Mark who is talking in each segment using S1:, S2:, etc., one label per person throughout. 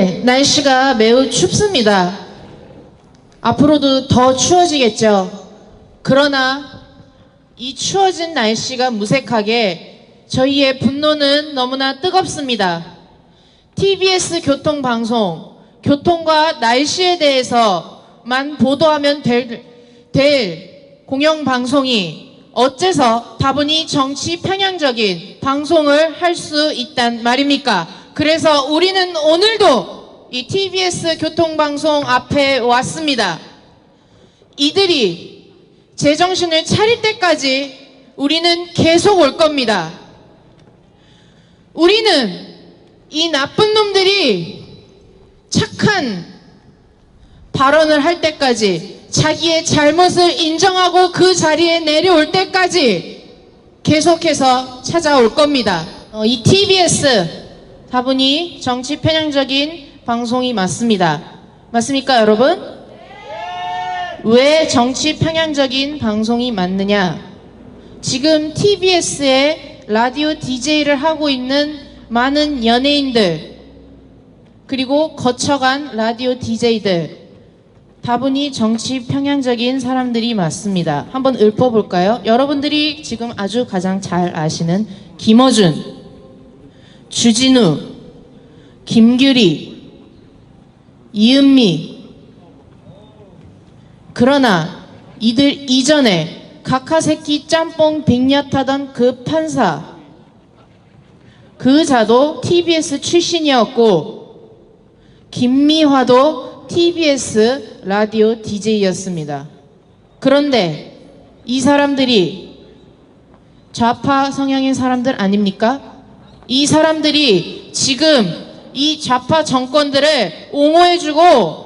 S1: 네, 날씨가 매우 춥습니다. 앞으로도 더 추워지겠죠. 그러나 이 추워진 날씨가 무색하게 저희의 분노는 너무나 뜨겁습니다. TBS 교통방송, 교통과 날씨에 대해서만 보도하면 될 공영방송이 어째서 다분히 정치 편향적인 방송을 할 수 있단 말입니까? 그래서 우리는 오늘도 이 TBS 교통방송 앞에 왔습니다. 이들이 제정신을 차릴 때까지 우리는 계속 올 겁니다. 우리는 이 나쁜 놈들이 착한 발언을 할 때까지, 자기의 잘못을 인정하고 그 자리에 내려올 때까지 계속해서 찾아올 겁니다. 이 TBS 다분히 정치 편향적인 방송이 맞습니다. 맞습니까, 여러분? 왜 정치 편향적인 방송이 맞느냐? 지금 TBS에 라디오 DJ를 하고 있는 많은 연예인들, 그리고 거쳐간 라디오 DJ들, 다분히 정치 편향적인 사람들이 맞습니다. 한번 읊어볼까요? 여러분들이 지금 아주 가장 잘 아시는 김어준, 주진우, 김규리, 이은미. 그러나 이들 이전에 카카새끼 짬뽕 빅엿하던 그 판사, 그 자도 TBS 출신이었고, 김미화도 TBS 라디오 DJ였습니다. 그런데 이 사람들이 좌파 성향의 사람들 아닙니까? 이 사람들이 지금 이 좌파 정권들을 옹호해주고,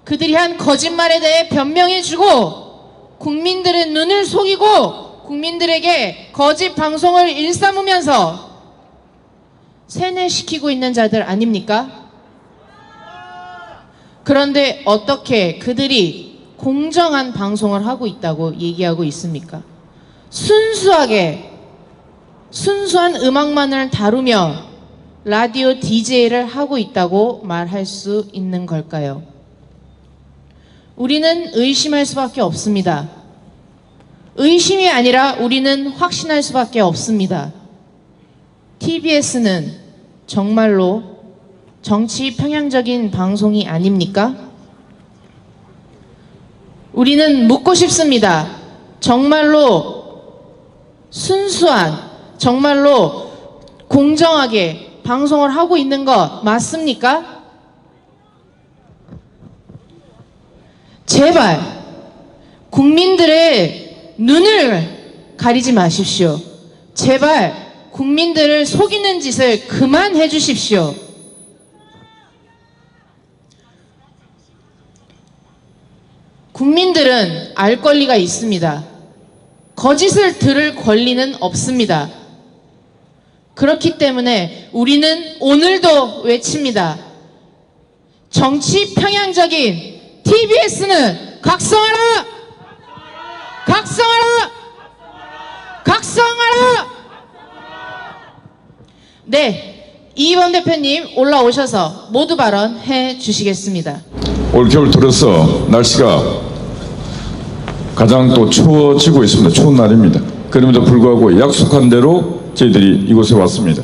S1: 그들이 한 거짓말에 대해 변명해주고, 국민들의 눈을 속이고 국민들에게 거짓 방송을 일삼으면서 세뇌시키고 있는 자들 아닙니까? 그런데 어떻게 그들이 공정한 방송을 하고 있다고 얘기하고 있습니까? 순수한 음악만을 다루며 라디오 DJ를 하고 있다고 말할 수 있는 걸까요? 우리는 의심할 수밖에 없습니다. 의심이 아니라 우리는 확신할 수밖에 없습니다. TBS는 정말로 정치 편향적인 방송이 아닙니까? 우리는 묻고 싶습니다. 정말로 순수한, 정말로 공정하게 방송을 하고 있는 것 맞습니까? 제발 국민들의 눈을 가리지 마십시오. 제발 국민들을 속이는 짓을 그만해 주십시오. 국민들은 알 권리가 있습니다. 거짓을 들을 권리는 없습니다. 그렇기 때문에 우리는 오늘도 외칩니다. 정치 편향적인 TBS는 각성하라! 각성하라! 각성하라! 네, 이희범 대표님 올라오셔서 모두 발언해 주시겠습니다.
S2: 올 겨울 들어서 날씨가 가장 또 추워지고 있습니다. 추운 날입니다. 그럼에도 불구하고 약속한 대로 저희들이 이곳에 왔습니다.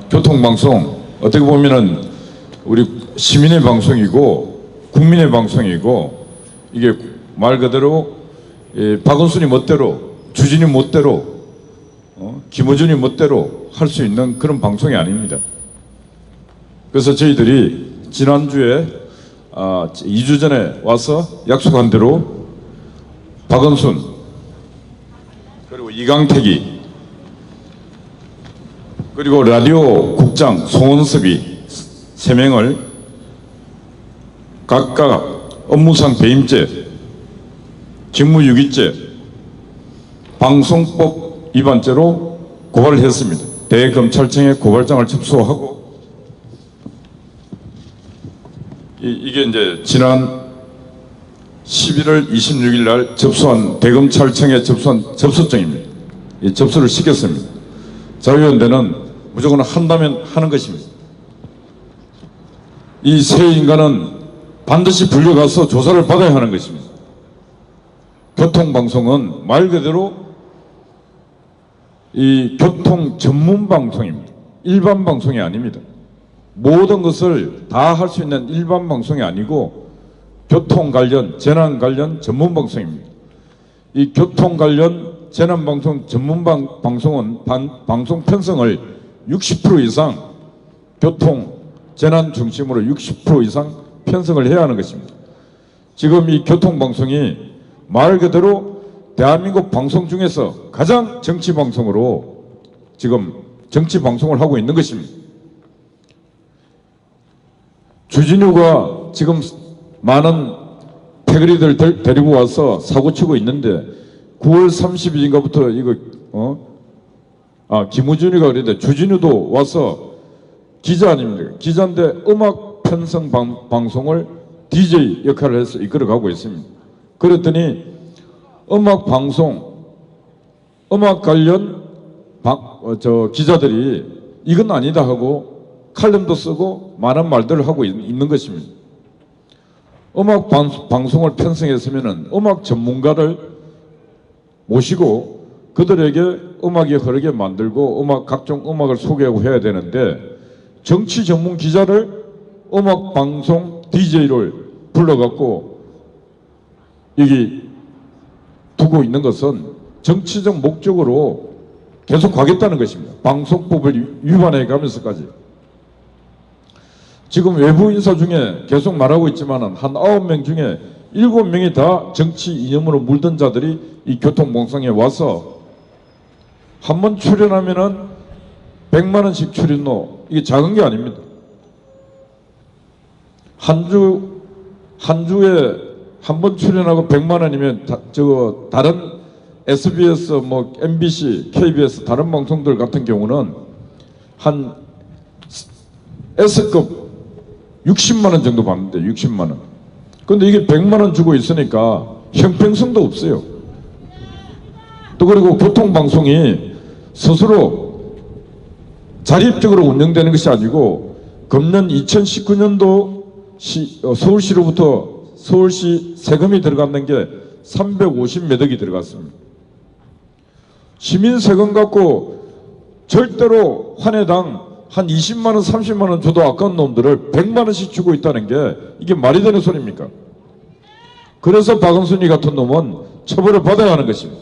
S2: 교통방송 어떻게 보면은 우리 시민의 방송이고 국민의 방송이고, 이게 말 그대로 박원순이 멋대로, 주진이 멋대로, 김어준이 멋대로 할 수 있는 그런 방송이 아닙니다. 그래서 저희들이 지난주에 2주 전에 와서 약속한 대로 박원순, 그리고 이강택이, 그리고 라디오 국장 송원섭이 3명을 각각 업무상 배임죄, 직무유기죄, 방송법 위반죄로 고발을 했습니다. 대검찰청에 고발장을 접수하고, 이게 이제 지난 11월 26일 날 접수한, 대검찰청에 접수한 접수증입니다. 이 접수를 시켰습니다. 자유연대는 무조건 한다면 하는 것입니다. 이 세 인간은 반드시 불려가서 조사를 받아야 하는 것입니다. 교통방송은 말 그대로 이 교통 전문 방송입니다. 일반 방송이 아닙니다. 모든 것을 다 할 수 있는 일반 방송이 아니고 교통 관련, 재난 관련 전문 방송입니다. 이 교통 관련 재난 방송 전문 방송은 방송 편성을 60% 이상 교통 재난 중심으로 60% 이상 편성을 해야 하는 것입니다. 지금 이 교통 방송이 말 그대로 대한민국 방송 중에서 가장 정치 방송으로 지금 정치 방송을 하고 있는 것입니다. 주진우가 지금 많은 패거리들 데리고 와서 사고치고 있는데 9월 30일인가부터 이거 김우준이가 그랬는데 주진우도 와서 기자 아닙니까? 기자인데 음악 편성 방송을 DJ 역할을 해서 이끌어가고 있습니다. 그랬더니 음악 방송, 음악 관련 기자들이 이건 아니다 하고 칼럼도 쓰고 많은 말들을 하고 있는 것입니다. 음악 방송을 편성했으면 음악 전문가를 모시고 그들에게 음악이 흐르게 만들고 각종 음악을 소개하고 해야 되는데 정치 전문 기자를 음악 방송 DJ를 불러갖고 여기 두고 있는 것은 정치적 목적으로 계속 가겠다는 것입니다. 방송법을 위반해 가면서까지. 지금 외부 인사 중에 계속 말하고 있지만 한 9명 중에 7명이 다 정치 이념으로 물든 자들이 이 교통방송에 와서 한 번 출연하면은 100만 원씩 출연료, 이게 작은 게 아닙니다. 한 주에 한 번 출연하고 100만 원이면 다른 SBS, MBC, KBS 다른 방송들 같은 경우는 한 S급 60만 원 정도 받는데 60만 원. 그런데 이게 100만 원 주고 있으니까 형평성도 없어요. 또 그리고 교통방송이 스스로 자립적으로 운영되는 것이 아니고 금년 2019년도 서울시로부터 서울시 세금이 들어갔는 게 350몇 억이 들어갔습니다. 시민 세금 갖고 절대로 한 해당 한 20만 원, 30만 원 줘도 아까운 놈들을 100만 원씩 주고 있다는 게 이게 말이 되는 소리입니까? 그래서 박은순이 같은 놈은 처벌을 받아야 하는 것입니다.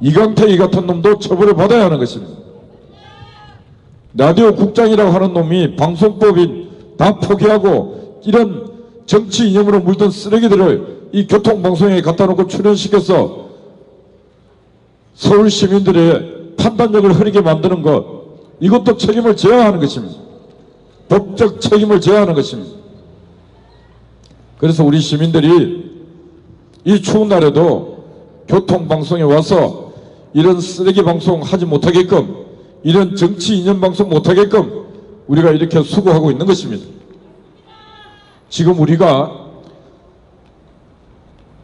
S2: 이강태이 같은 놈도 처벌을 받아야 하는 것입니다. 라디오 국장이라고 하는 놈이 방송법인 다 포기하고 이런 정치 이념으로 물든 쓰레기들을 이 교통방송에 갖다 놓고 출연시켜서 서울 시민들의 판단력을 흐리게 만드는 것, 이것도 책임을 져야 하는 것입니다. 법적 책임을 져야 하는 것입니다. 그래서 우리 시민들이 이 추운 날에도 교통방송에 와서 이런 쓰레기 방송 하지 못하게끔, 이런 정치 이념 방송 못하게끔 우리가 이렇게 수고하고 있는 것입니다. 지금 우리가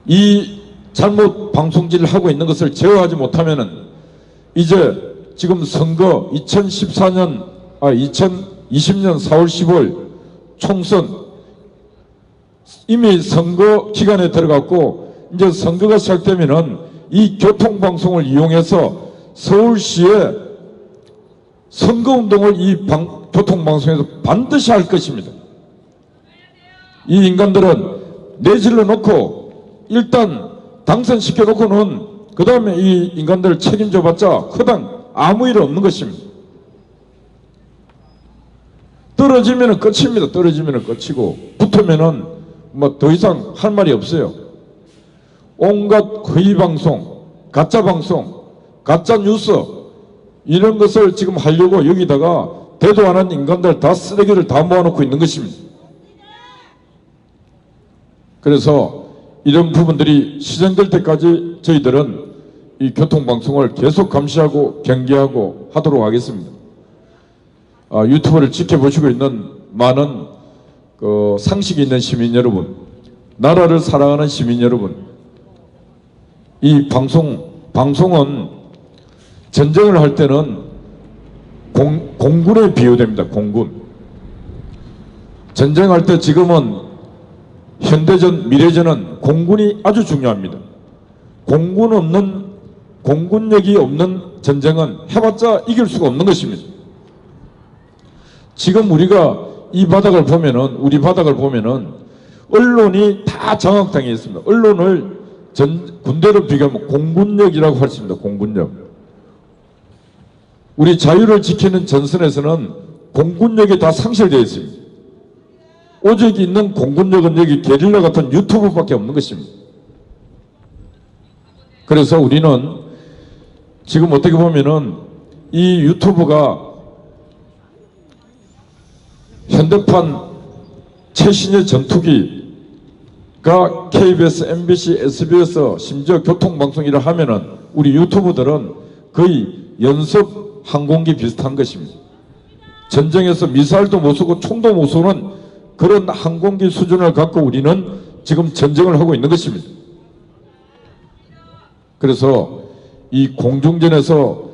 S2: 이 잘못 방송질을 하고 있는 것을 제어하지 못하면은 이제 지금 선거 2020년 4월 15일 총선 이미 선거 기간에 들어갔고 이제 선거가 시작되면은 이 교통방송을 이용해서 서울시의 선거운동을 이 교통방송에서 반드시 할 것입니다. 이 인간들은 내질러 놓고 일단 당선시켜 놓고는 그 다음에 이 인간들을 책임져 봤자 허당 아무 일 없는 것입니다. 떨어지면은 끝입니다. 떨어지면은 끝이고 붙으면은 더 이상 할 말이 없어요. 온갖 허위 방송, 가짜 방송, 가짜 뉴스 이런 것을 지금 하려고 여기다가 대도 안 한 인간들 다 쓰레기를 다 모아놓고 있는 것입니다. 그래서 이런 부분들이 시정될 때까지 저희들은 이 교통방송을 계속 감시하고 경계하고 하도록 하겠습니다. 유튜브를 지켜보시고 있는 많은 상식이 있는 시민 여러분, 나라를 사랑하는 시민 여러분, 이 방송은 전쟁을 할 때는 공군에 비유됩니다. 공군. 전쟁할 때 지금은 현대전, 미래전은 공군이 아주 중요합니다. 공군력이 없는 전쟁은 해봤자 이길 수가 없는 것입니다. 지금 우리가 이 바닥을 보면은, 우리 바닥을 보면은 언론이 다 장악당해 있습니다. 언론을 군대로 비교하면 공군력이라고 할 수 있습니다. 공군력. 우리 자유를 지키는 전선에서는 공군력이 다 상실되어 있습니다. 오직 있는 공군력은 여기 게릴라 같은 유튜브밖에 없는 것입니다. 그래서 우리는 지금 어떻게 보면은 이 유튜브가 현대판 최신의 전투기가 KBS, MBC, SBS, 심지어 교통방송이라 하면은 우리 유튜브들은 거의 연습 항공기 비슷한 것입니다. 전쟁에서 미사일도 못 쏘고 총도 못 쏘는 그런 항공기 수준을 갖고 우리는 지금 전쟁을 하고 있는 것입니다. 그래서 이 공중전에서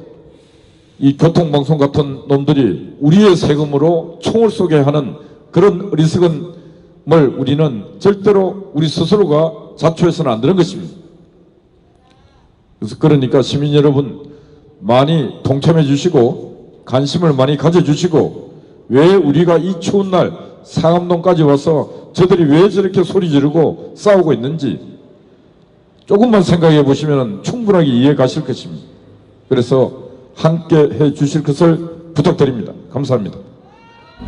S2: 이 교통방송 같은 놈들이 우리의 세금으로 총을 쏘게 하는 그런 어리석음을 우리는 절대로 우리 스스로가 자초해서는 안 되는 것입니다. 그래서 그러니까 시민 여러분 많이 동참해 주시고 관심을 많이 가져주시고, 왜 우리가 이 추운 날 상암동까지 와서 저들이 왜 저렇게 소리 지르고 싸우고 있는지 조금만 생각해 보시면 충분하게 이해 가실 것입니다. 그래서 함께 해 주실 것을 부탁드립니다. 감사합니다.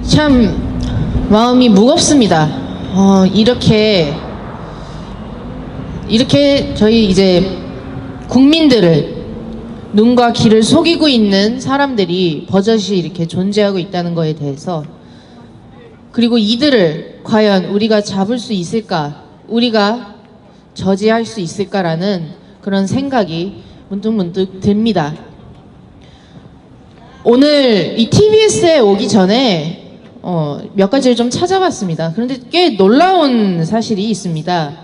S1: 참 마음이 무겁습니다. 이렇게 저희 이제 국민들을, 눈과 귀를 속이고 있는 사람들이 버젓이 이렇게 존재하고 있다는 거에 대해서, 그리고 이들을 과연 우리가 잡을 수 있을까, 우리가 저지할 수 있을까라는 그런 생각이 문득문득 듭니다. 오늘 이 TBS에 오기 전에 몇 가지를 좀 찾아봤습니다. 그런데 꽤 놀라운 사실이 있습니다.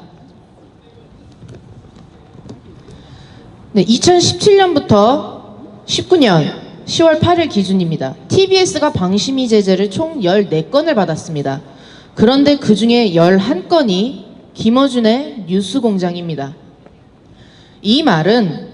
S1: 네, 2017년부터 19년 10월 8일 기준입니다. TBS가 방심위 제재를 총 14건을 받았습니다. 그런데 그 중에 11건이 김어준의 뉴스공장입니다. 이 말은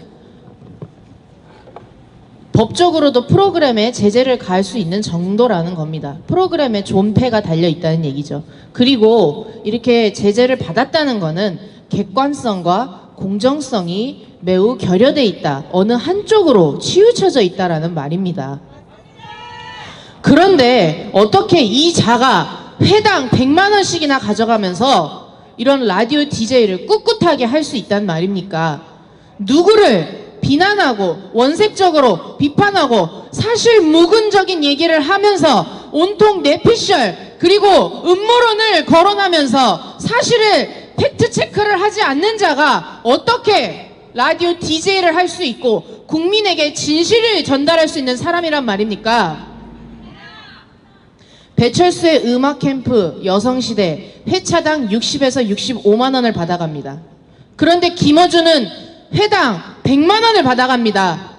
S1: 법적으로도 프로그램에 제재를 가할 수 있는 정도라는 겁니다. 프로그램에 존폐가 달려 있다는 얘기죠. 그리고 이렇게 제재를 받았다는 거는 객관성과 공정성이 매우 결여돼 있다, 어느 한쪽으로 치우쳐져 있다라는 말입니다. 그런데 어떻게 이 자가 회당 100만 원씩이나 가져가면서 이런 라디오 DJ를 꿋꿋하게 할 수 있단 말입니까? 누구를 비난하고 원색적으로 비판하고 사실 무근적인 얘기를 하면서 온통 뇌피셜 그리고 음모론을 거론하면서 사실을 팩트체크를 하지 않는 자가 어떻게 라디오 DJ를 할 수 있고 국민에게 진실을 전달할 수 있는 사람이란 말입니까? 배철수의 음악캠프 여성시대 회차당 60에서 65만 원을 받아갑니다. 그런데 김어준은 회당 100만 원을 받아갑니다.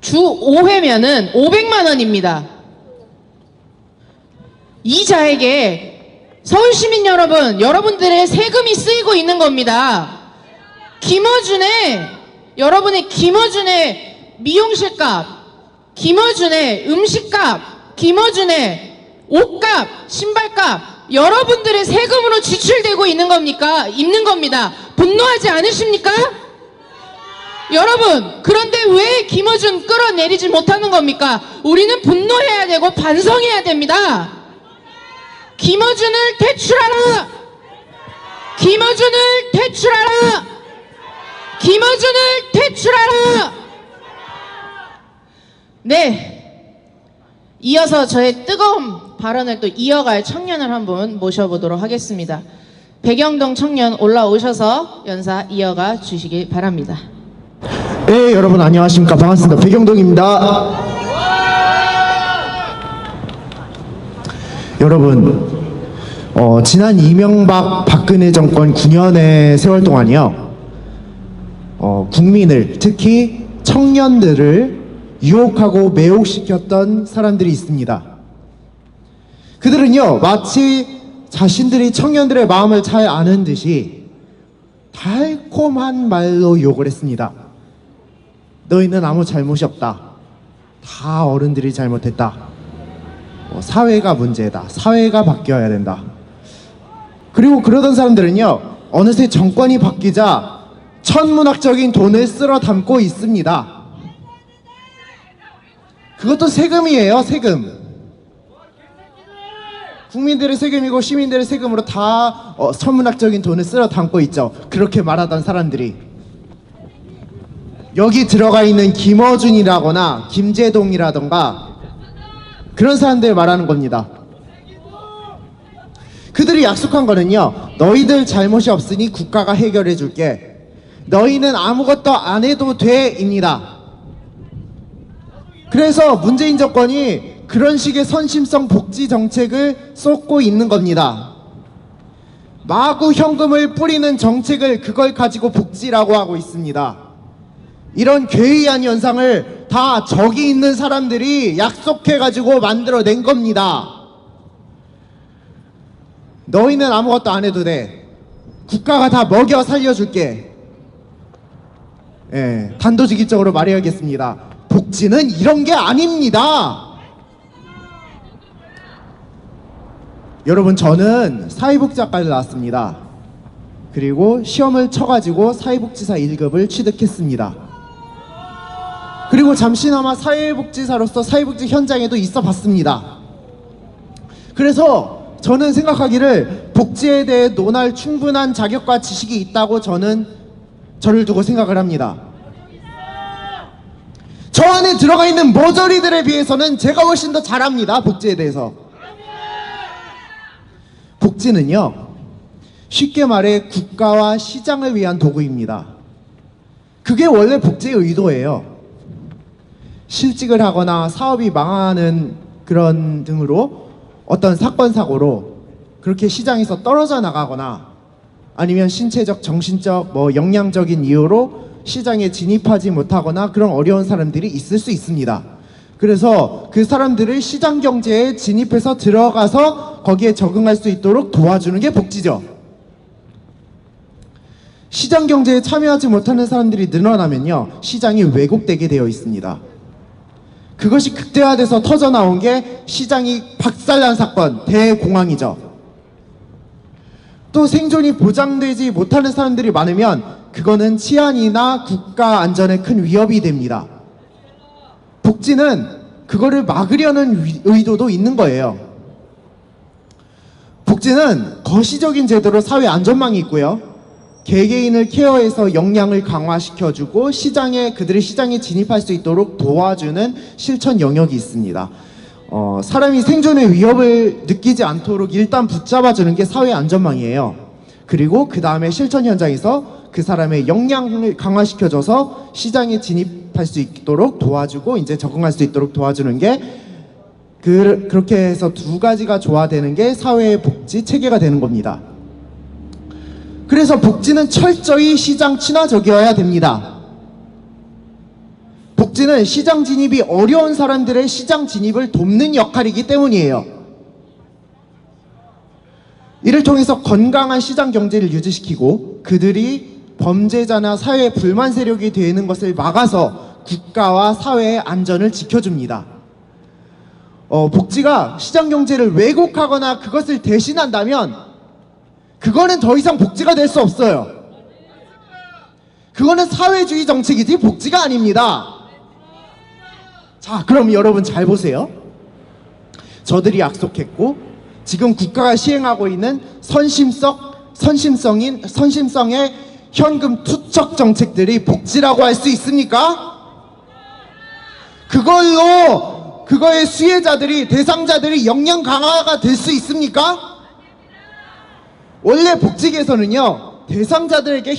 S1: 주 5회면은 500만 원입니다. 이 자에게 서울시민 여러분, 여러분들의 세금이 쓰이고 있는 겁니다. 여러분의 김어준의 미용실값, 김어준의 음식값, 김어준의 옷값, 신발값, 여러분들의 세금으로 지출되고 있는 겁니다. 분노하지 않으십니까? 여러분, 그런데 왜 김어준 끌어내리지 못하는 겁니까? 우리는 분노해야 되고 반성해야 됩니다. 김어준을 퇴출하라! 김어준을 퇴출하라! 김어준을 퇴출하라! 네, 이어서 저의 뜨거운 발언을 또 이어갈 청년을 한분 모셔보도록 하겠습니다. 백영동 청년 올라오셔서 연사 이어가 주시기 바랍니다.
S3: 네, 여러분 안녕하십니까. 반갑습니다. 백영동입니다. 여러분, 지난 이명박 박근혜 정권 9년의 세월 동안이요, 국민을, 특히 청년들을 유혹하고 매혹시켰던 사람들이 있습니다. 그들은요, 마치 자신들이 청년들의 마음을 잘 아는 듯이 달콤한 말로 욕을 했습니다. 너희는 아무 잘못이 없다. 다 어른들이 잘못했다. 사회가 문제다. 사회가 바뀌어야 된다. 그리고 그러던 사람들은요, 어느새 정권이 바뀌자 천문학적인 돈을 쓸어 담고 있습니다. 그것도 세금이에요, 세금. 국민들의 세금이고 시민들의 세금으로 다 천문학적인 돈을 쓸어 담고 있죠. 그렇게 말하던 사람들이 여기 들어가 있는 김어준이라거나 김재동이라던가 그런 사람들 말하는 겁니다. 그들이 약속한 거는요, 너희들 잘못이 없으니 국가가 해결해 줄게. 너희는 아무것도 안 해도 돼입니다. 그래서 문재인 정권이 그런 식의 선심성 복지 정책을 쏟고 있는 겁니다. 마구 현금을 뿌리는 정책을 그걸 가지고 복지라고 하고 있습니다. 이런 괴이한 현상을 다 저기 있는 사람들이 약속해가지고 만들어낸 겁니다. 너희는 아무것도 안 해도 돼. 국가가 다 먹여 살려줄게. 단도직입적으로 말해야겠습니다. 복지는 이런 게 아닙니다. 여러분, 저는 사회복지학과를 나왔습니다. 그리고 시험을 쳐가지고 사회복지사 1급을 취득했습니다. 그리고 잠시나마 사회복지사로서 사회복지 현장에도 있어 봤습니다. 그래서 저는 생각하기를 복지에 대해 논할 충분한 자격과 지식이 있다고 저를 두고 생각을 합니다. 저 안에 들어가 있는 모조리들에 비해서는 제가 훨씬 더 잘합니다, 복지에 대해서. 복지는요, 쉽게 말해 국가와 시장을 위한 도구입니다. 그게 원래 복지의 의도예요. 실직을 하거나 사업이 망하는 그런 등으로 어떤 사건 사고로 그렇게 시장에서 떨어져 나가거나 아니면 신체적, 정신적, 역량적인 이유로 시장에 진입하지 못하거나 그런 어려운 사람들이 있을 수 있습니다. 그래서 그 사람들을 시장 경제에 진입해서 들어가서 거기에 적응할 수 있도록 도와주는 게 복지죠. 시장 경제에 참여하지 못하는 사람들이 늘어나면요, 시장이 왜곡되게 되어 있습니다. 그것이 극대화돼서 터져나온 게 시장이 박살난 사건, 대공황이죠. 또 생존이 보장되지 못하는 사람들이 많으면 그거는 치안이나 국가 안전에 큰 위협이 됩니다. 복지는 그거를 막으려는 의도도 있는 거예요. 복지는 거시적인 제도로 사회 안전망이 있고요, 개개인을 케어해서 역량을 강화시켜주고 그들이 시장에 진입할 수 있도록 도와주는 실천 영역이 있습니다. 사람이 생존의 위협을 느끼지 않도록 일단 붙잡아주는 게 사회 안전망이에요. 그리고 그 다음에 실천 현장에서 그 사람의 역량을 강화시켜줘서 시장에 진입할 수 있도록 도와주고 이제 적응할 수 있도록 도와주는 게 그렇게 해서 두 가지가 조화되는 게 사회의 복지 체계가 되는 겁니다. 그래서 복지는 철저히 시장 친화적이어야 됩니다. 복지는 시장 진입이 어려운 사람들의 시장 진입을 돕는 역할이기 때문이에요. 이를 통해서 건강한 시장 경제를 유지시키고 그들이 범죄자나 사회 불만 세력이 되는 것을 막아서 국가와 사회의 안전을 지켜줍니다. 복지가 시장 경제를 왜곡하거나 그것을 대신한다면 그거는 더 이상 복지가 될 수 없어요. 그거는 사회주의 정책이지 복지가 아닙니다. 자, 그럼 여러분 잘 보세요. 저들이 약속했고 지금 국가가 시행하고 있는 선심성의 현금 투척 정책들이 복지라고 할 수 있습니까? 그거의 수혜자들이, 대상자들이 역량 강화가 될 수 있습니까? 원래 복지계에서는요, 대상자들에게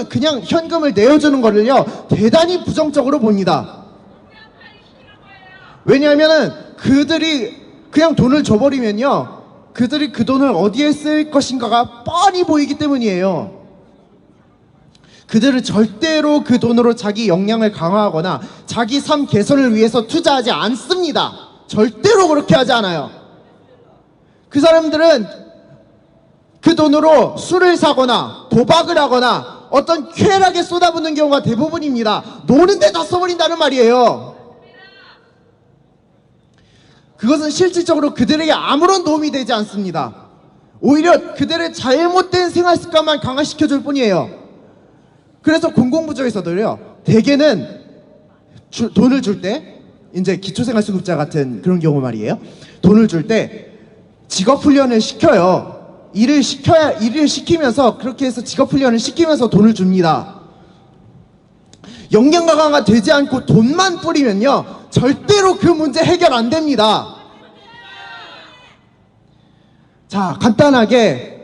S3: 그냥 현금을 내어주는 거를요, 대단히 부정적으로 봅니다. 왜냐하면은 그들이 그냥 돈을 줘버리면요, 그들이 그 돈을 어디에 쓸 것인가가 뻔히 보이기 때문이에요. 그들은 절대로 그 돈으로 자기 역량을 강화하거나 자기 삶 개선을 위해서 투자하지 않습니다. 절대로 그렇게 하지 않아요. 그 사람들은 그 돈으로 술을 사거나 도박을 하거나 어떤 쾌락에 쏟아붓는 경우가 대부분입니다. 노는데 다 써버린다는 말이에요. 그것은 실질적으로 그들에게 아무런 도움이 되지 않습니다. 오히려 그들의 잘못된 생활 습관만 강화시켜줄 뿐이에요. 그래서 공공부조에서도요, 대개는 돈을 줄 때, 이제 기초생활수급자 같은 그런 경우 말이에요. 돈을 줄 때 직업훈련을 시켜요. 일을 시키면서, 그렇게 해서 직업훈련을 시키면서 돈을 줍니다. 역량 강화가 되지 않고 돈만 뿌리면요, 절대로 그 문제 해결 안 됩니다. 자, 간단하게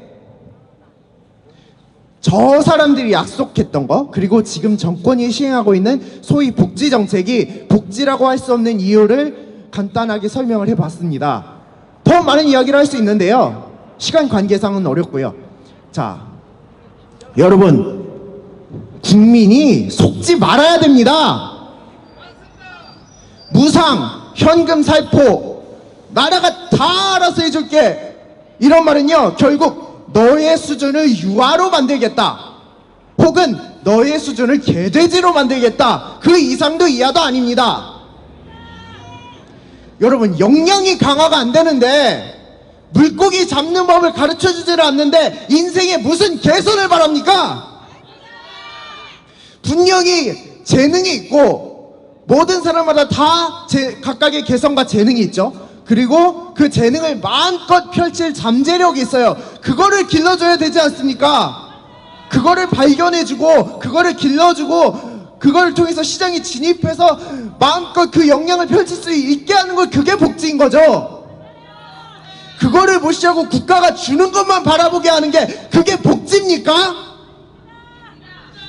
S3: 저 사람들이 약속했던 거, 그리고 지금 정권이 시행하고 있는 소위 복지 정책이 복지라고 할 수 없는 이유를 간단하게 설명을 해봤습니다. 더 많은 이야기를 할 수 있는데요, 시간 관계상은 어렵고요. 자, 여러분, 국민이 속지 말아야 됩니다. 무상, 현금 살포, 나라가 다 알아서 해줄게, 이런 말은요, 결국 너의 수준을 유아로 만들겠다, 혹은 너의 수준을 개돼지로 만들겠다, 그 이상도 이하도 아닙니다. 여러분, 역량이 강화가 안 되는데, 물고기 잡는 법을 가르쳐주지를 않는데 인생에 무슨 개선을 바랍니까? 분명히 재능이 있고, 모든 사람마다 다 각각의 개성과 재능이 있죠. 그리고 그 재능을 마음껏 펼칠 잠재력이 있어요. 그거를 길러줘야 되지 않습니까? 그거를 발견해주고, 그거를 길러주고, 그걸 통해서 시장에 진입해서 마음껏 그 역량을 펼칠 수 있게 하는 걸, 그게 복지인 거죠. 그거를 무시하고 국가가 주는 것만 바라보게 하는 게 그게 복지입니까?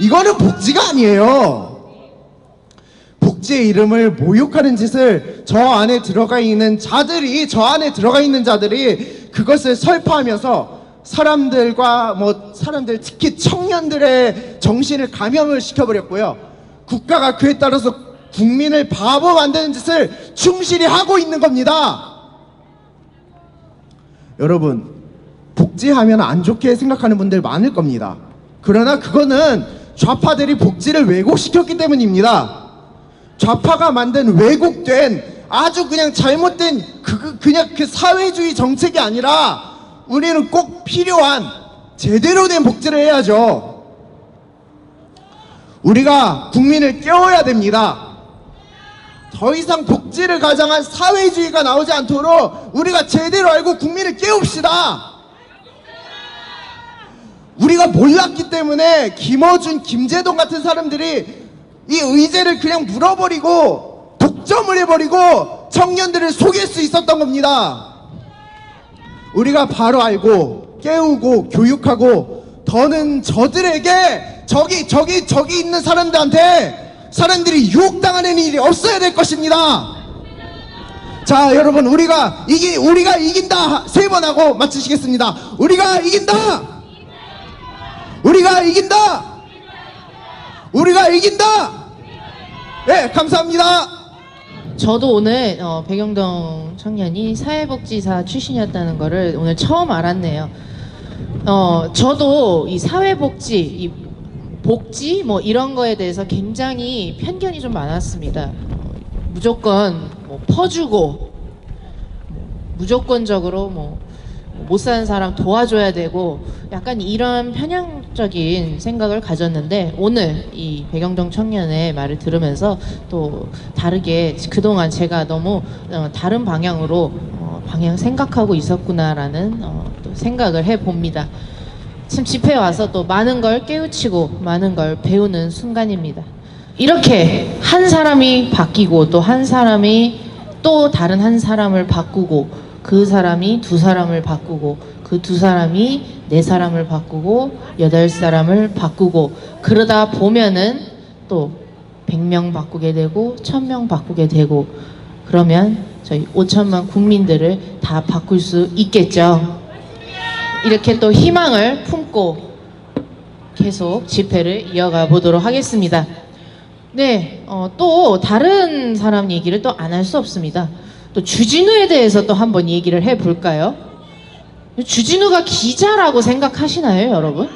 S3: 이거는 복지가 아니에요. 복지의 이름을 모욕하는 짓을 저 안에 들어가 있는 자들이 그것을 설파하면서 사람들, 특히 청년들의 정신을 감염을 시켜버렸고요. 국가가 그에 따라서 국민을 바보 만드는 짓을 충실히 하고 있는 겁니다. 여러분, 복지하면 안 좋게 생각하는 분들 많을 겁니다. 그러나 그거는 좌파들이 복지를 왜곡시켰기 때문입니다. 좌파가 만든 왜곡된, 아주 그냥 잘못된 그냥 그 사회주의 정책이 아니라, 우리는 꼭 필요한 제대로 된 복지를 해야죠. 우리가 국민을 깨워야 됩니다. 더 이상 복지를 가장한 사회주의가 나오지 않도록 우리가 제대로 알고 국민을 깨웁시다. 우리가 몰랐기 때문에 김어준, 김재동 같은 사람들이 이 의제를 그냥 물어버리고 독점을 해버리고 청년들을 속일 수 있었던 겁니다. 우리가 바로 알고 깨우고 교육하고, 더는 저들에게 저기 있는 사람들한테 사람들이 유혹당하는 일이 없어야 될 것입니다. 자, 여러분, 우리가 이긴다 3번 하고 마치시겠습니다. 우리가 이긴다. 우리가 이긴다. 우리가 이긴다. 네, 감사합니다.
S1: 저도 오늘 백영동 청년이 사회복지사 출신이었다는 거를 오늘 처음 알았네요. 저도 이 사회복지, 이 복지 뭐 이런 거에 대해서 굉장히 편견이 좀 많았습니다. 무조건 뭐 퍼주고, 무조건적으로 뭐 못 사는 사람 도와줘야 되고, 약간 이런 편향적인 생각을 가졌는데, 오늘 이 백영동 청년의 말을 들으면서 또 다르게, 그동안 제가 너무 다른 방향으로 방향 생각하고 있었구나라는 또 생각을 해봅니다. 참 집회에 와서 또 많은 걸 깨우치고 많은 걸 배우는 순간입니다. 이렇게 한 사람이 바뀌고, 또 한 사람이 또 다른 한 사람을 바꾸고, 그 사람이 두 사람을 바꾸고, 그 두 사람이 네 사람을 바꾸고, 8사람을 바꾸고, 그러다 보면은 또 100명 바꾸게 되고 1000명 바꾸게 되고, 그러면 저희 5천만 국민들을 다 바꿀 수 있겠죠. 이렇게 또 희망을 품고 계속 집회를 이어가 보도록 하겠습니다. 네, 또 다른 사람 얘기를 또 안 할 수 없습니다. 또 주진우에 대해서 또 한번 얘기를 해볼까요? 주진우가 기자라고 생각하시나요, 여러분?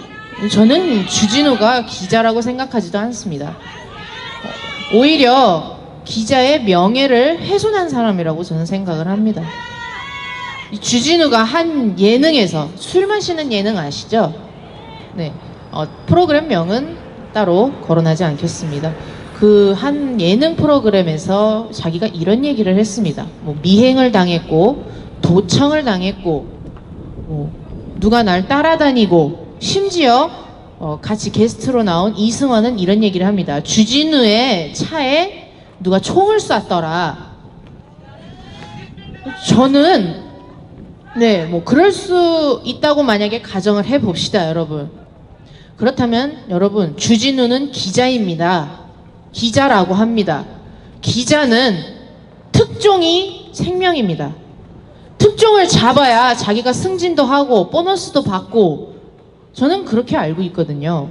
S1: 저는 주진우가 기자라고 생각하지도 않습니다. 오히려 기자의 명예를 훼손한 사람이라고 저는 생각을 합니다. 이 주진우가 한 예능에서, 술 마시는 예능 아시죠? 네, 프로그램 명은 따로 거론하지 않겠습니다. 그 한 예능 프로그램에서 자기가 이런 얘기를 했습니다. 뭐 미행을 당했고 도청을 당했고 누가 날 따라다니고, 심지어 같이 게스트로 나온 이승환은 이런 얘기를 합니다. 주진우의 차에 누가 총을 쐈더라. 저는 뭐 그럴 수 있다고 만약에 가정을 해봅시다, 여러분. 그렇다면 여러분, 주진우는 기자입니다. 기자라고 합니다. 기자는 특종이 생명입니다. 특종을 잡아야 자기가 승진도 하고 보너스도 받고, 저는 그렇게 알고 있거든요.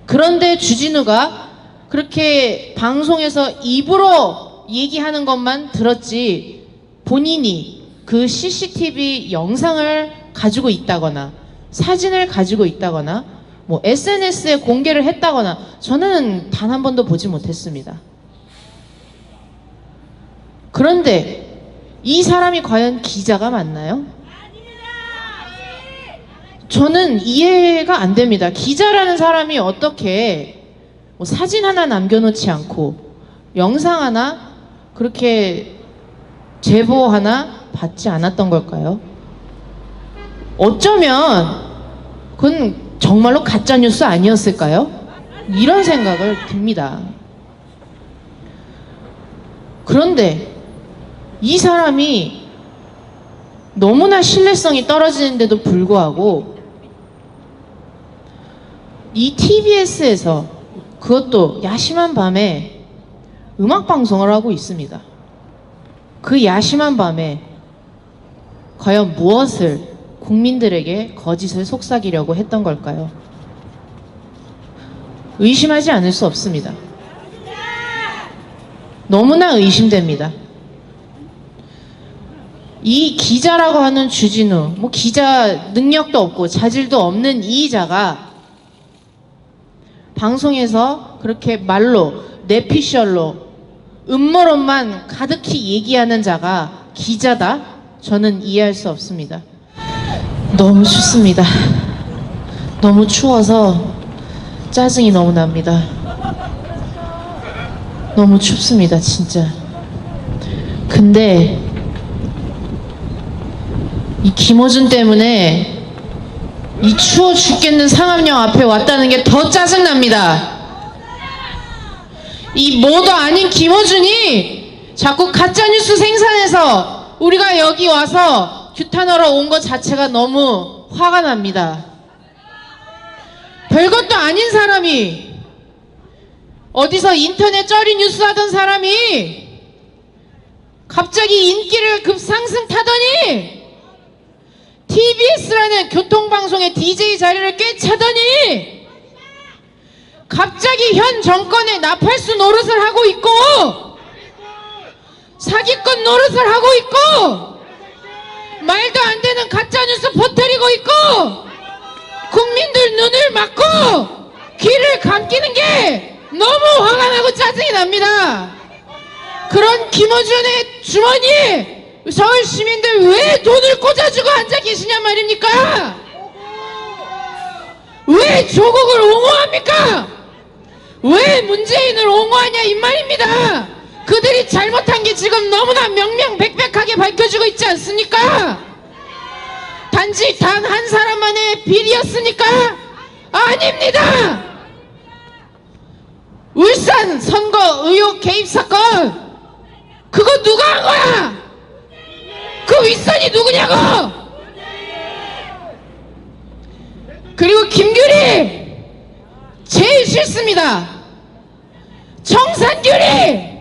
S1: 그런데 주진우가 그렇게 방송에서 입으로 얘기하는 것만 들었지, 본인이 그 CCTV 영상을 가지고 있다거나 사진을 가지고 있다거나 뭐 SNS에 공개를 했다거나 저는 단 한 번도 보지 못했습니다. 그런데 이 사람이 과연 기자가 맞나요? 저는 이해가 안 됩니다. 기자라는 사람이 어떻게 뭐 사진 하나 남겨놓지 않고 영상 하나 그렇게 제보 하나 받지 않았던 걸까요? 어쩌면 그건 정말로 가짜뉴스 아니었을까요? 이런 생각을 듭니다. 그런데 이 사람이 너무나 신뢰성이 떨어지는데도 불구하고 이 TBS에서, 그것도 야심한 밤에 음악방송을 하고 있습니다. 그 야심한 밤에 과연 무엇을 국민들에게 거짓을 속삭이려고 했던 걸까요? 의심하지 않을 수 없습니다. 너무나 의심됩니다. 이 기자라고 하는 주진우, 뭐 기자 능력도 없고 자질도 없는 이 자가 방송에서 그렇게 말로, 내피셜로 음모론만 가득히 얘기하는 자가 기자다? 저는 이해할 수 없습니다. 너무 춥습니다. 너무 추워서 짜증이 너무 납니다. 너무 춥습니다, 진짜. 근데 이 김어준 때문에 이 추워 죽겠는 상암역 앞에 왔다는 게 더 짜증납니다. 이 뭐도 아닌 김어준이 자꾸 가짜뉴스 생산해서 우리가 여기 와서 규탄하러 온 것 자체가 너무 화가 납니다. 별것도 아닌 사람이, 어디서 인터넷 쩌리 뉴스 하던 사람이 갑자기 인기를 급상승 타더니 TBS라는 교통방송의 DJ 자리를 꿰차더니 갑자기 현 정권의 나팔수 노릇을 하고 있고 사기꾼 노릇을 하고 있고 말도 안 되는 가짜뉴스 퍼뜨리고 있고 국민들 눈을 막고 귀를 감기는 게 너무 화가 나고 짜증이 납니다. 그런 김어준의 주머니에 서울 시민들 왜 돈을 꽂아주고 앉아 계시냐 말입니까? 왜 조국을 옹호합니까? 왜 문재인을 옹호하냐 이 말입니다. 그들이 잘못한 게 지금 너무나 명명백백하게 밝혀지고 있지 않습니까? 단지 단 한 사람만의 비리였습니까? 아닙니다. 울산 선거 의혹 개입 사건, 그거 누가 한 거야? 그 윗선이 누구냐고? 그리고 김규리 제일 싫습니다. 청산규리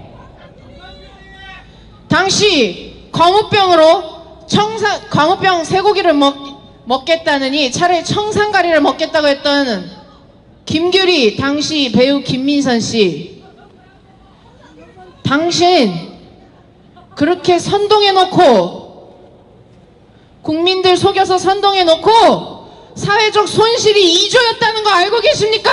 S1: 당시 광우병으로 광우병 쇠고기를 먹겠다느니 차라리 청산가리를 먹겠다고 했던 김규리 당시 배우 김민선 씨, 당신 그렇게 선동해놓고 국민들 속여서 선동해 놓고 사회적 손실이 2조였다는 거 알고 계십니까?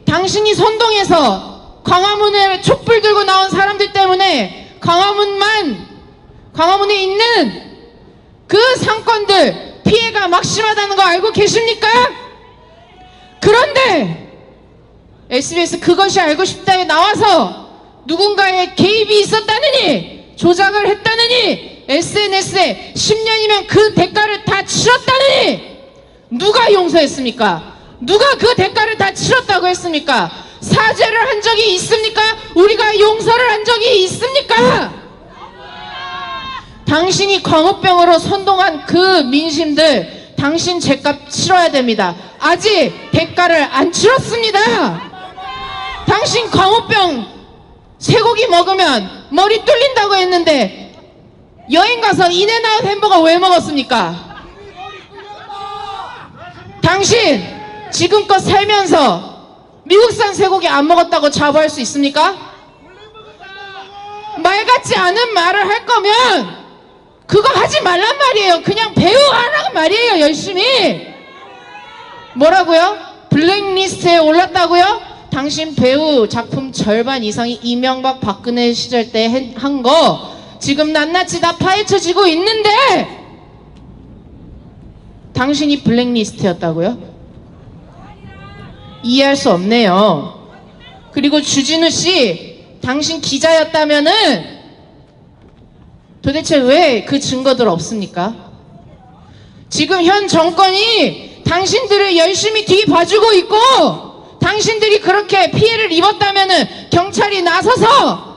S1: 당신이 선동해서 광화문에 촛불 들고 나온 사람들 때문에 광화문에 있는 그 상권들 피해가 막심하다는 거 알고 계십니까? 그런데 SBS 그것이 알고 싶다에 나와서 누군가의 개입이 있었다느니, 조작을 했다느니, SNS에 10년이면 그 대가를 다 치렀다느니, 누가 용서했습니까? 누가 그 대가를 다 치렀다고 했습니까? 사죄를 한 적이 있습니까? 우리가 용서를 한 적이 있습니까? 당신이 광우병으로 선동한 그 민심들, 당신 죗값 치러야 됩니다. 아직 대가를 안 치렀습니다. 당신 광우병 쇠고기 먹으면 머리 뚫린다고 했는데 여행 가서 인앤아웃 햄버거 왜 먹었습니까? 당신 지금껏 살면서 미국산 쇠고기 안 먹었다고 자부할 수 있습니까? 말 같지 않은 말을 할 거면 그거 하지 말란 말이에요. 그냥 배우하라고 말이에요. 열심히. 뭐라고요? 블랙리스트에 올랐다고요? 당신 배우 작품 절반 이상이 이명박 박근혜 시절 때 한 거 지금 낱낱이 다 파헤쳐지고 있는데 당신이 블랙리스트였다고요? 이해할 수 없네요. 그리고 주진우 씨, 당신 기자였다면은 도대체 왜 그 증거들 없습니까? 지금 현 정권이 당신들을 열심히 뒤봐주고 있고, 당신들이 그렇게 피해를 입었다면은 경찰이 나서서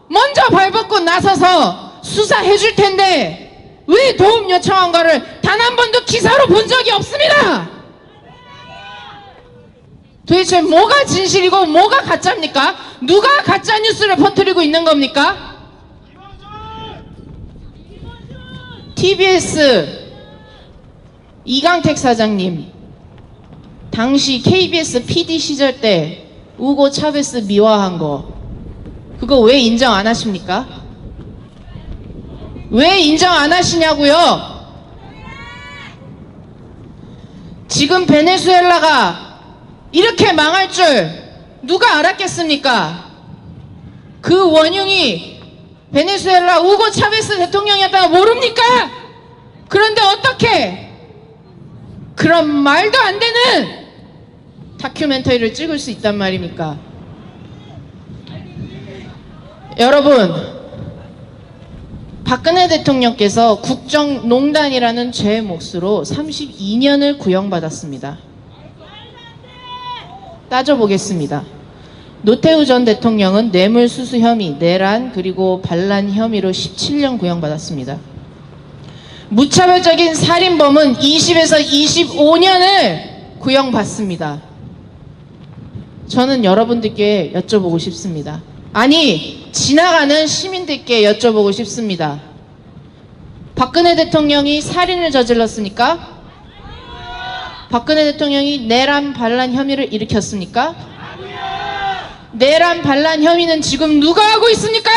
S1: 먼저 발벗고 나서서 수사해 줄 텐데 왜 도움 요청한 거를 단 한 번도 기사로 본 적이 없습니다. 도대체 뭐가 진실이고 뭐가 가짜입니까? 누가 가짜 뉴스를 퍼뜨리고 있는 겁니까? TBS 이강택 사장님, 당시 KBS PD 시절 때 우고 차베스 미화한 거 그거 왜 인정 안 하십니까? 왜 인정 안 하시냐고요? 지금 베네수엘라가 이렇게 망할 줄 누가 알았겠습니까? 그 원흉이 베네수엘라 우고 차베스 대통령이었다고 모릅니까? 그런데 어떻게 그런 말도 안 되는 다큐멘터리를 찍을 수 있단 말입니까? 여러분, 박근혜 대통령께서 국정농단이라는 죄의 몫으로 32년을 구형받았습니다. 따져보겠습니다. 노태우 전 대통령은 뇌물수수 혐의, 내란 그리고 반란 혐의로 17년 구형받았습니다. 무차별적인 살인범은 20에서 25년을 구형받습니다. 저는 여러분들께 여쭤보고 싶습니다. 아니, 지나가는 시민들께 여쭤보고 싶습니다. 박근혜 대통령이 살인을 저질렀습니까? 박근혜 대통령이 내란 반란 혐의를 일으켰습니까? 내란 반란 혐의는 지금 누가 하고 있습니까?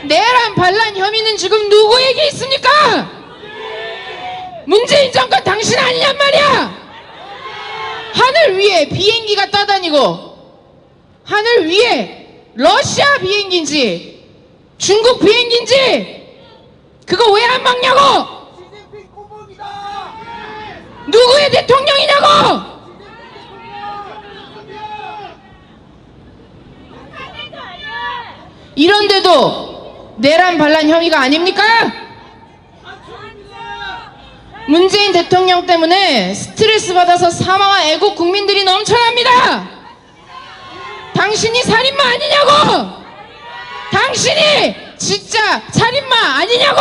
S1: 내란 반란 혐의는 지금 누구에게 있습니까? 문재인 정권 당신 아니냔 말이야. 하늘 위에 비행기가 떠다니고 하늘 위에 러시아 비행기인지 중국 비행기인지 그거 왜 안 막냐고. 누구의 대통령이냐고. 이런데도 내란 반란 혐의가 아닙니까? 문재인 대통령 때문에 스트레스 받아서 사망한 애국 국민들이 넘쳐납니다. 당신이 살인마 아니냐고. 당신이 진짜 살인마 아니냐고.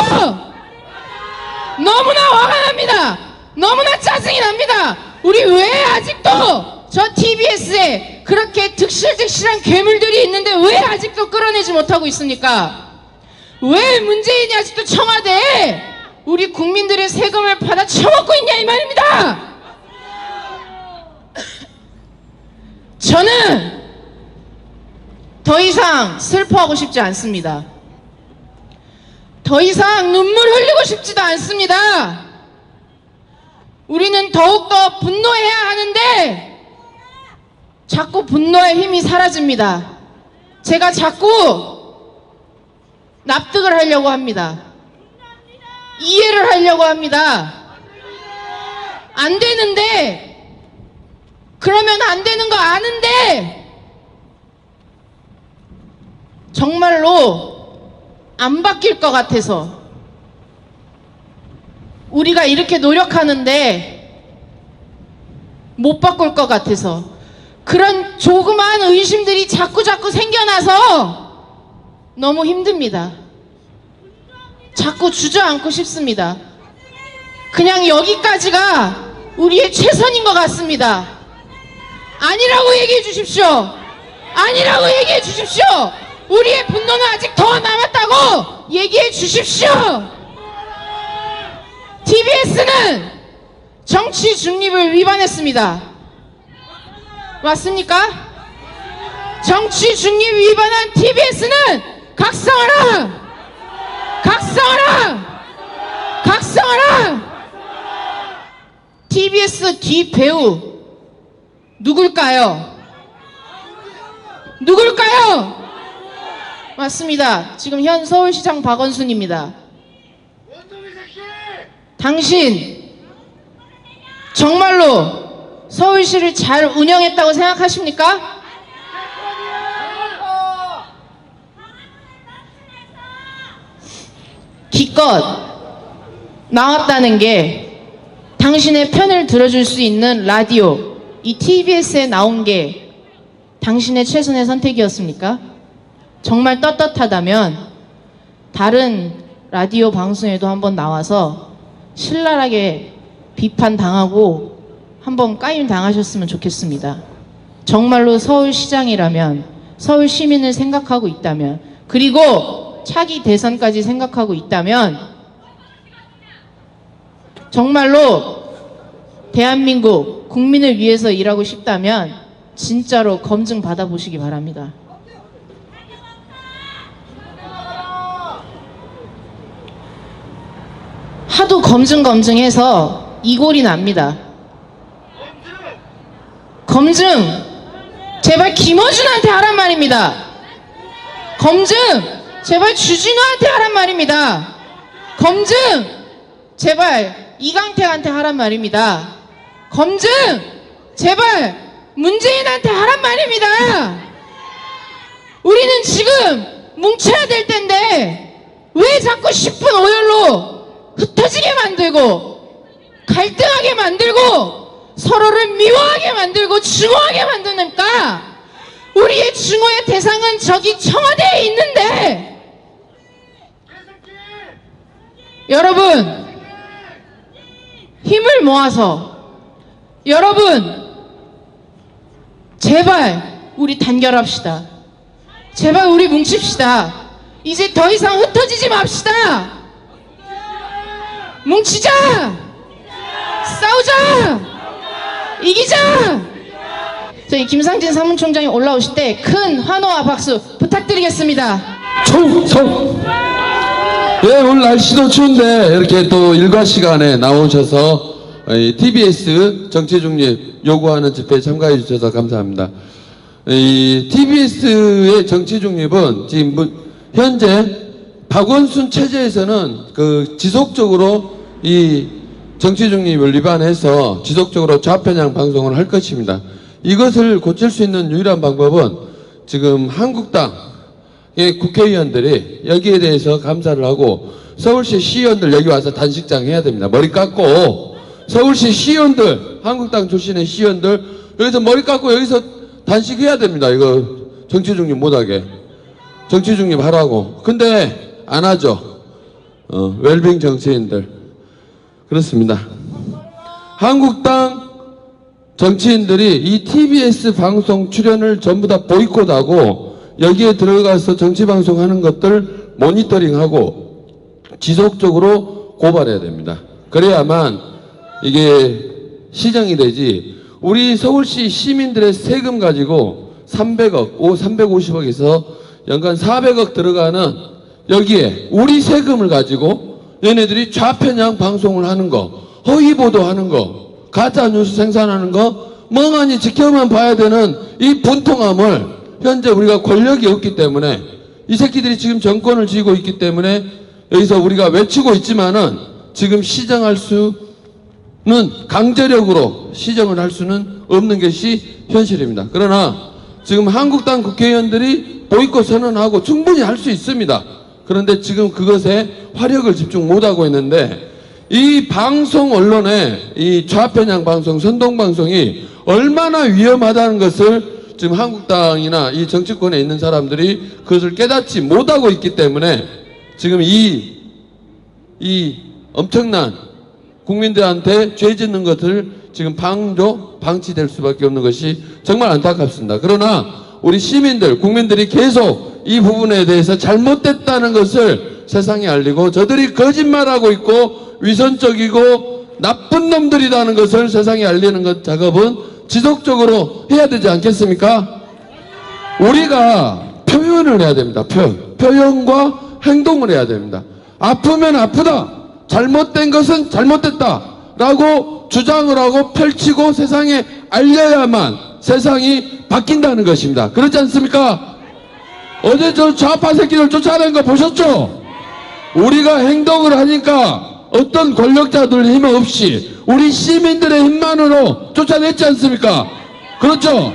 S1: 너무나 화가 납니다. 너무나 짜증이 납니다. 우리 왜 아직도 저 TBS에 그렇게 득실득실한 괴물들이 있는데 왜 아직도 끌어내지 못하고 있습니까? 왜 문재인이 아직도 청와대에 우리 국민들의 세금을 받아 처먹고 있냐 이 말입니다. 저는 더 이상 슬퍼하고 싶지 않습니다. 더 이상 눈물 흘리고 싶지도 않습니다. 우리는 더욱더 분노해야 하는데 자꾸 분노의 힘이 사라집니다. 제가 자꾸 납득을 하려고 합니다. 이해를 하려고 합니다. 안 되는데, 그러면 안 되는 거 아는데 정말로 안 바뀔 것 같아서, 우리가 이렇게 노력하는데 못 바꿀 것 같아서, 그런 조그마한 의심들이 자꾸 생겨나서 너무 힘듭니다. 자꾸 주저앉고 싶습니다. 그냥 여기까지가 우리의 최선인 것 같습니다. 아니라고 얘기해 주십시오. 아니라고 얘기해 주십시오. 우리의 분노는 아직 더 남았다고 얘기해 주십시오. TBS는 정치 중립을 위반했습니다. 맞습니까? 정치 중립 위반한 TBS는 각성하라! 각성하라! 각성하라! TBS 뒷배우 누굴까요? 누굴까요? 맞습니다. 지금 현 서울시장 박원순입니다. 당신 정말로 서울시를 잘 운영했다고 생각하십니까? 기껏 나왔다는 게 당신의 편을 들어줄 수 있는 라디오, 이 TBS에 나온 게 당신의 최선의 선택이었습니까? 정말 떳떳하다면 다른 라디오 방송에도 한번 나와서 신랄하게 비판당하고 한번 까임 당하셨으면 좋겠습니다. 정말로 서울시장이라면, 서울 시민을 생각하고 있다면, 그리고 차기 대선까지 생각하고 있다면 정말로 대한민국 국민을 위해서 일하고 싶다면 진짜로 검증 받아보시기 바랍니다. 하도 검증해서 이골이 납니다. 검증 제발 김어준한테 하란 말입니다. 검증 제발 주진우한테 하란 말입니다. 검증 제발 이강택한테 하란 말입니다. 검증 제발 문재인한테 하란 말입니다. 우리는 지금 뭉쳐야 될 텐데 왜 자꾸 10분 오열로 흩어지게 만들고 갈등하게 만들고 서로를 미워하게 만들고 증오하게 만듭니까? 우리의 증오의 대상은 저기 청와대에 있는데, 여러분 힘을 모아서, 여러분 제발 우리 단결합시다. 제발 우리 뭉칩시다. 이제 더 이상 흩어지지 맙시다. 뭉치자. 싸우자. 이기자. 저희 김상진 사무총장이 올라오실 때 큰 환호와 박수 부탁드리겠습니다.
S4: 총총. 예, 오늘 날씨도 추운데 이렇게 또 일과 시간에 나오셔서 TBS 정치 중립 요구하는 집회에 참가해 주셔서 감사합니다. 이 TBS의 정치 중립은 지금 현재 박원순 체제에서는 그 지속적으로 이 정치 중립을 위반해서 지속적으로 좌편향 방송을 할 것입니다. 이것을 고칠 수 있는 유일한 방법은 지금 한국당의 국회의원들이 여기에 대해서 감사를 하고 서울시 시의원들 여기 와서 단식장 해야 됩니다. 머리 깎고 서울시 시의원들, 한국당 출신의 시의원들 여기서 머리 깎고 여기서 단식해야 됩니다. 이거 정치 중립 못하게. 정치 중립 하라고. 근데 안 하죠. 웰빙 정치인들. 그렇습니다. 한국당 정치인들이 이 TBS 방송 출연을 전부 다 보이콧하고 여기에 들어가서 정치방송 하는 것들 모니터링하고 지속적으로 고발해야 됩니다. 그래야만 이게 시정이 되지. 우리 서울시 시민들의 세금 가지고 300억, 350억에서 연간 400억 들어가는 여기에 우리 세금을 가지고 얘네들이 좌편향 방송을 하는 거, 허위 보도하는 거, 가짜 뉴스 생산하는 거 멍하니 지켜만 봐야 되는 이 분통함을 현재 우리가 권력이 없기 때문에 이 새끼들이 지금 정권을 쥐고 있기 때문에 여기서 우리가 외치고 있지만은 지금 시정할 수는 강제력으로 시정을 할 수는 없는 것이 현실입니다. 그러나 지금 한국당 국회의원들이 보이콧 선언하고 충분히 할 수 있습니다. 그런데 지금 그것에 화력을 집중 못하고 있는데 이 방송 언론의 이 좌편향 방송, 선동 방송이 얼마나 위험하다는 것을 지금 한국당이나 이 정치권에 있는 사람들이 그것을 깨닫지 못하고 있기 때문에 지금 이 엄청난 국민들한테 죄 짓는 것을 지금 방치될 수밖에 없는 것이 정말 안타깝습니다. 그러나 우리 시민들, 국민들이 계속 이 부분에 대해서 잘못됐다는 것을 세상에 알리고 저들이 거짓말하고 있고 위선적이고 나쁜 놈들이라는 것을 세상에 알리는 것 작업은 지속적으로 해야 되지 않겠습니까? 우리가 표현을 해야 됩니다. 표현과 행동을 해야 됩니다. 아프면 아프다, 잘못된 것은 잘못됐다 라고 주장을 하고 펼치고 세상에 알려야만 세상이 바뀐다는 것입니다. 그렇지 않습니까? 어제 저 좌파 새끼들 쫓아내는 거 보셨죠? 우리가 행동을 하니까 어떤 권력자들 힘 없이 우리 시민들의 힘만으로 쫓아냈지 않습니까? 그렇죠?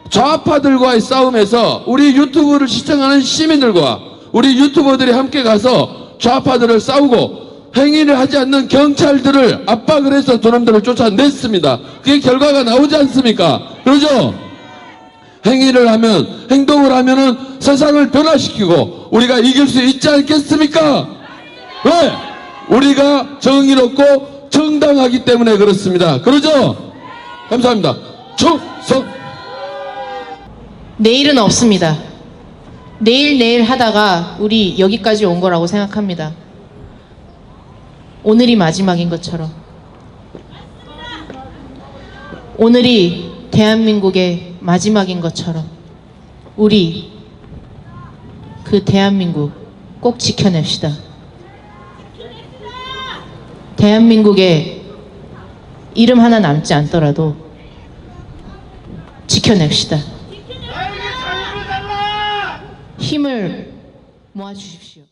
S4: 좌파들과의 싸움에서 우리 유튜브를 시청하는 시민들과 우리 유튜버들이 함께 가서 좌파들을 싸우고 행위를 하지 않는 경찰들을 압박을 해서 저놈들을 쫓아냈습니다. 그게 결과가 나오지 않습니까? 그러죠? 행위를 하면, 행동을 하면은 세상을 변화시키고 우리가 이길 수 있지 않겠습니까? 왜? 우리가 정의롭고 정당하기 때문에 그렇습니다. 그러죠? 감사합니다. 충성!
S1: 내일은 없습니다. 내일 하다가 우리 여기까지 온 거라고 생각합니다. 오늘이 마지막인 것처럼. 오늘이 대한민국의 마지막인 것처럼 우리 그 대한민국 꼭 지켜냅시다. 대한민국에 이름 하나 남지 않더라도 지켜냅시다. 힘을 모아주십시오.